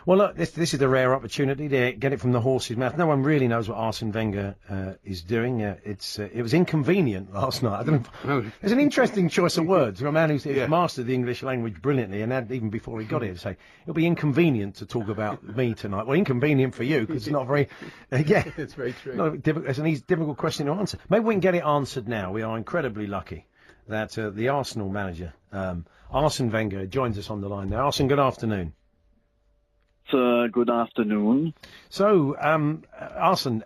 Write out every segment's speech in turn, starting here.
Well, look, this is a rare opportunity to get it from the horse's mouth. No one really knows what Arsene Wenger is doing. It was inconvenient last night. I don't know. It's an interesting choice of words for a man who's mastered the English language brilliantly, and had, even before he got here, to say it'll be inconvenient to talk about me tonight. Well, inconvenient for you because it's not very. It's very true. It's an easy, difficult question to answer. Maybe we can get it answered now. We are incredibly lucky that the Arsenal manager, Arsene Wenger, joins us on the line now. Arsene, good afternoon. Good afternoon. So, Arsene,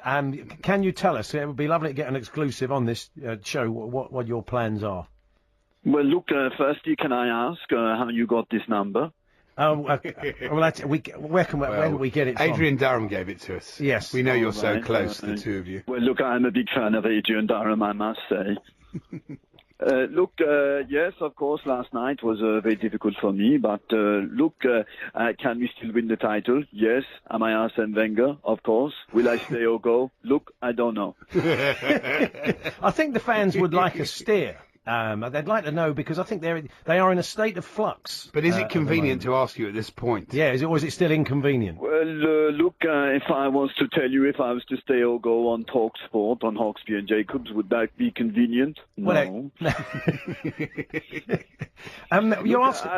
can you tell us, it would be lovely to get an exclusive on this show, what your plans are? Well, look, firstly, can I ask how you got this number? Well, where can we get it from? Adrian Durham gave it to us. Yes. We know you're so close, the two of you. Well, look, I'm a big fan of Adrian Durham, I must say. Yes, of course, last night was very difficult for me, but can we still win the title? Yes. Am I Arsene Wenger? Of course. Will I stay or go? Look, I don't know. I think the fans would like a steer. They'd like to know, because I think they are in a state of flux. But is it convenient to ask you at this point? Yeah, or is it still inconvenient? Well, look, if I was to tell you if I was to stay or go on TALKSPORT on Hawksby and Jacobs, would that be convenient? No. I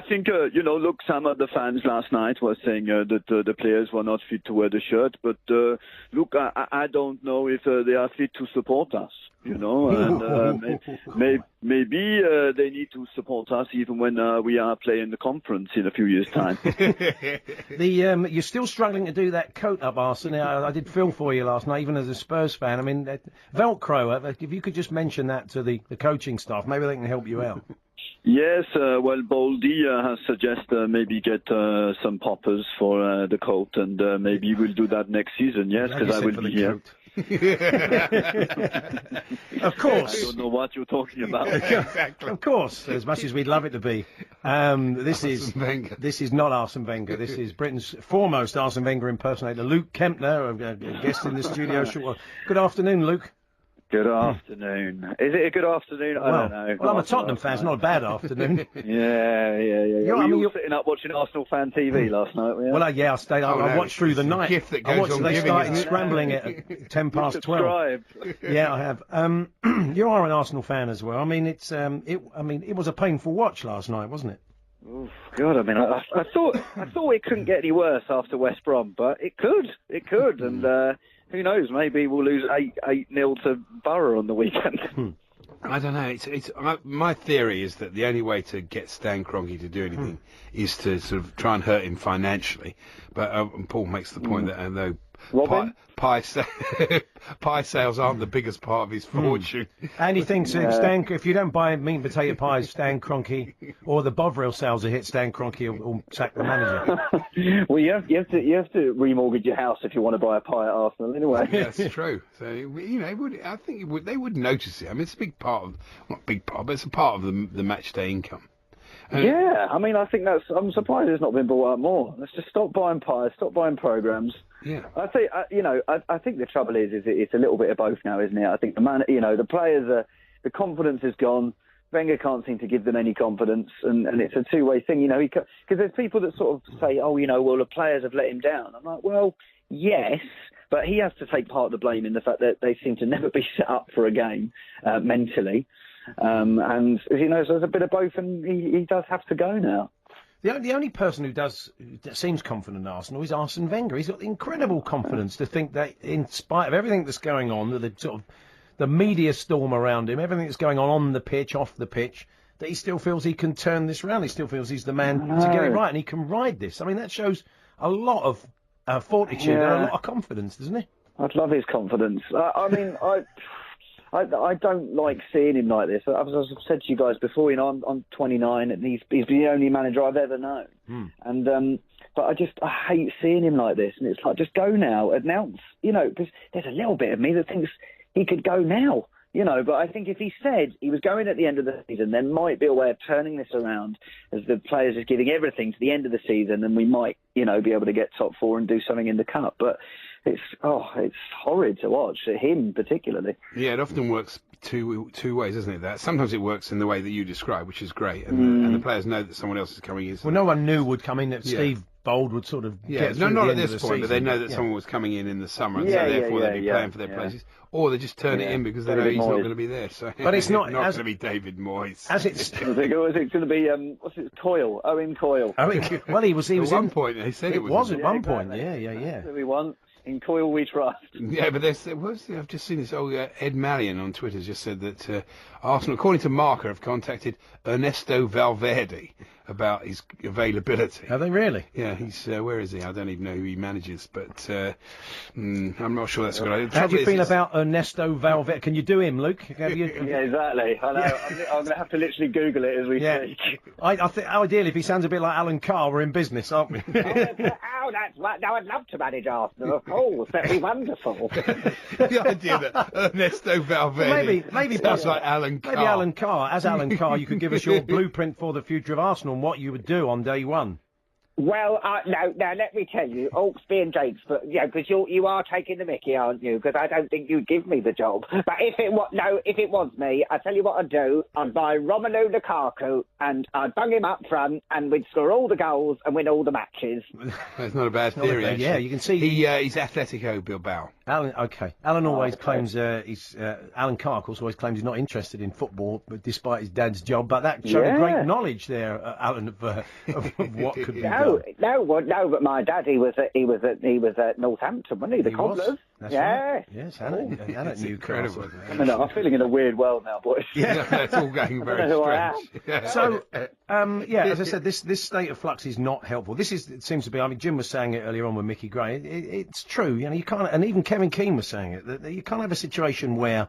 think, look, some of the fans last night were saying that the players were not fit to wear the shirt, but look, I don't know if they are fit to support us, and maybe they need to support us even when we are playing the conference in a few years' time. You're still struggling to do that coat up, Arsene. I did feel for you last night, even as a Spurs fan. I mean, Velcro, if you could just mention that to the coaching staff, maybe they can help you out. Yes, well, Baldy has suggested maybe get some poppers for the coat, and maybe we'll do that next season, yes, because I will be here. Of course. I don't know what you're talking about. Exactly. Of course, as much as we'd love it to be. This is not Arsene Wenger. This is Britain's foremost Arsene Wenger impersonator, Luke Kempner, a guest in the studio. Good afternoon, Luke. Good afternoon. Is it a good afternoon? I don't know. Well, I'm a Tottenham fan. It's not a bad afternoon. Yeah. You were sitting up watching Arsenal fan TV last night, were you? Well, I stayed. I watched through the night. They started scrambling at £12. Yeah, I have. You are an Arsenal fan as well. I mean, it was a painful watch last night, wasn't it? Oh God! I mean, I thought it couldn't get any worse after West Brom, but it could, and. Who knows? Maybe we'll lose 8-0 to Borough on the weekend. I don't know. My theory is that the only way to get Stan Kroenke to do anything is to sort of try and hurt him financially. But Paul makes the point that though pie sales aren't the biggest part of his fortune. And he thinks if you don't buy meat and potato pies, Stan Kroenke, or the Bovril sales are hit, Stan Kroenke will sack the manager. Well, you have to remortgage your house if you want to buy a pie at Arsenal anyway. Yeah, that's true. So I think they would notice it. I mean, it's a big part of, not big part, but it's a part of the match day income. Yeah, I mean, I think I'm surprised it's not been brought up more. Let's just stop buying pies, stop buying programmes. Yeah. I think, I think the trouble is it's a little bit of both now, isn't it? I think the players the confidence is gone. Wenger can't seem to give them any confidence, and it's a two-way thing, because there's people that sort of say, well, the players have let him down. I'm like, well, yes, but he has to take part of the blame in the fact that they seem to never be set up for a game mentally. And so there's a bit of both, and he does have to go now. The only person that seems confident in Arsenal is Arsene Wenger. He's got incredible confidence to think that, in spite of everything that's going on, the media storm around him, everything that's going on the pitch, off the pitch, that he still feels he can turn this round. He still feels he's the man to get it right, and he can ride this. I mean, that shows a lot of fortitude and a lot of confidence, doesn't it? I'd love his confidence. I don't like seeing him like this. As I've said to you guys before, I'm 29 and he's the only manager I've ever known. And but I hate seeing him like this. And it's like, just go now, announce, because there's a little bit of me that thinks he could go now, But I think if he said he was going at the end of the season, there might be a way of turning this around as the players are giving everything to the end of the season, and we might, be able to get top four and do something in the cup. But it's horrid to watch, him particularly. Yeah, it often works two ways, doesn't it? That sometimes it works in the way that you describe, which is great, and the players know that someone else is coming in. Well, no one knew would come in. Steve Bold would sort of get no, through not the at end of this the point, but they season. know that someone was coming in the summer, and Yeah, so therefore yeah, they'd be yeah, playing for their yeah. places, or they just turn it in because they know David he's not Moyes. going to be there. So, But it's not going as- to be David Moyes. As it's Was it going to be what's it? Coyle, Owen Coyle. well, he was At one in. point, they said it was him. at one point. Yeah. That's what we want. In Coyle we trust. Yeah, but I've just seen this. Ed Mallion on Twitter just said that Arsenal, according to Marca, have contacted Ernesto Valverde about his availability. Have they really? Yeah, he's where is he? I don't even know who he manages, but I'm not sure that's a good idea. How do you feel about Ernesto Valverde? Can you do him, Luke? Have you... Yeah, exactly. I know. I'm going to have to literally Google it as we speak. I think ideally, if he sounds a bit like Alan Carr, we're in business, aren't we? That's right. Now I'd love to manage Arsenal, of course. That'd be wonderful. The idea that Ernesto Valverde maybe sounds like Alan Carr. Maybe Alan Carr. As Alan Carr, you could give us your blueprint for the future of Arsenal and what you would do on day one. Well, no, let me tell you, Hawksby and Jakes, but because you are taking the mickey, aren't you? Because I don't think you'd give me the job. But if it was me, I tell you what I'd do. I'd buy Romelu Lukaku and I'd bung him up front, and we'd score all the goals and win all the matches. That's not a bad theory. Actually. Yeah, you can see he's Atletico Bilbao. Alan always claims Alan Carr, of course, always claims he's not interested in football, but despite his dad's job. But that showed a great knowledge there, Alan, of what could be done. No, but my dad, he was at Northampton, wasn't he? The Cobblers. That's yeah. Right. Yes, and at Newcastle. I'm feeling in a weird world now, boys. Yeah, it's all going very strange. So, as I said, this state of flux is not helpful. It seems to be. I mean, Jim was saying it earlier on with Mickey Gray. It's true. You know, you can't, and even Kevin Keane was saying it, that you can't have a situation where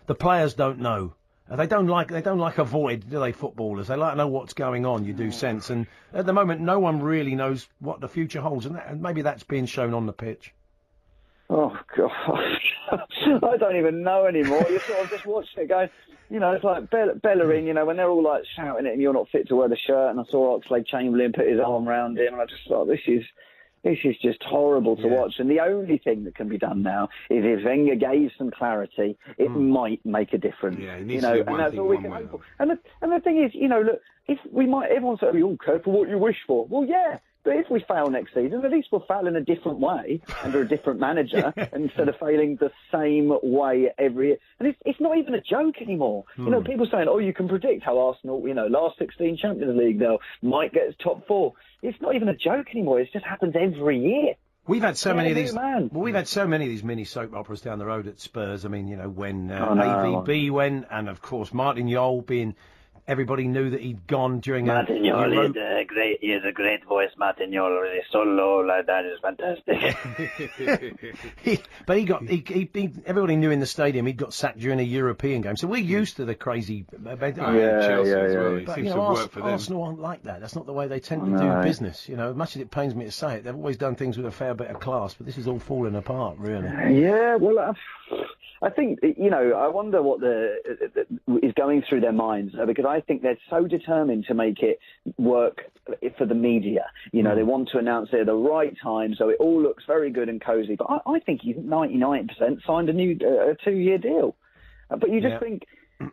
the players don't know. They don't like a void, do they, footballers? They like to know what's going on. You do sense, and at the moment, no one really knows what the future holds, and maybe that's being shown on the pitch. Oh God, I don't even know anymore. You sort of just watched it going. You know, it's like Bellerin. You know, when they're all like shouting it, and you're not fit to wear the shirt. And I saw Oxlade-Chamberlain put his arm round him, and I just thought, this is just horrible to watch. And the only thing that can be done now is if Wenger gave some clarity, it might make a difference. Yeah, he needs to do one thing one way. And the thing is, look, everyone says, "Oh, careful what you wish for." Well, yeah. But if we fail next season, at least we'll fail in a different way under a different manager instead of failing the same way every year. And it's not even a joke anymore. You know, people saying, "Oh, you can predict how Arsenal, last 16 Champions League, they'll might get top 4." It's not even a joke anymore. It just happens every year. We've had so many of these. Well, we've had so many of these mini soap operas down the road at Spurs. I mean, when AVB went, and of course Martin Jol being. Everybody knew that he'd gone during Martin Jol he is a great voice, Martin Jol. He's so low like that is fantastic. Everybody knew in the stadium he'd got sacked during a European game. So we're used to the crazy. Chelsea as well. It But seems to work for them. Arsenal aren't like that. That's not the way they tend to do business. As much as it pains me to say it, they've always done things with a fair bit of class. But this is all falling apart, really. Yeah, well, I think, I wonder what is going through their minds, because I think they're so determined to make it work for the media. They want to announce it at the right time, so it all looks very good and cosy. But I think he's 99% signed a new 2-year deal. But you just think,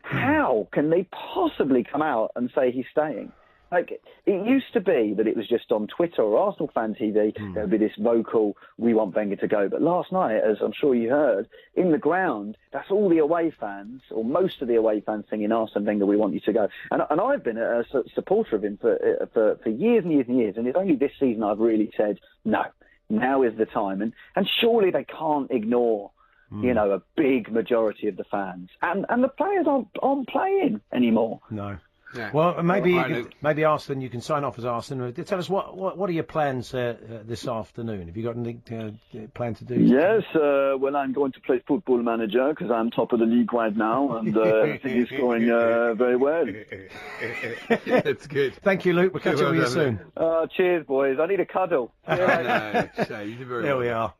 how can they possibly come out and say he's staying? Like, it used to be that it was just on Twitter or Arsenal Fan TV, there would be this vocal, "We want Wenger to go." But last night, as I'm sure you heard, in the ground, that's all the away fans, or most of the away fans singing, "Arsene Wenger, we want you to go." And I've been a supporter of him for years and years and years, and it's only this season I've really said, no, now is the time. And surely they can't ignore, a big majority of the fans. And the players aren't playing anymore. No. Yeah. Well, maybe Arsene, you can sign off as Arsene. Tell us what are your plans this afternoon? Have you got anything planned to do? Yes, well, I'm going to play Football Manager because I'm top of the league right now, and I think he's going very well. That's good. Thank you, Luke. We'll catch up with you soon. Cheers, boys. I need a cuddle. There we are.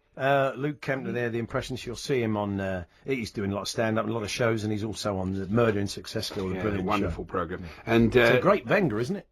Luke Kempner there, the impressionist. You'll see him on. He's doing a lot of stand-up, and a lot of shows, and he's also on the Murder and Success School. A brilliant wonderful show. program. And it's a great Wenger, isn't it?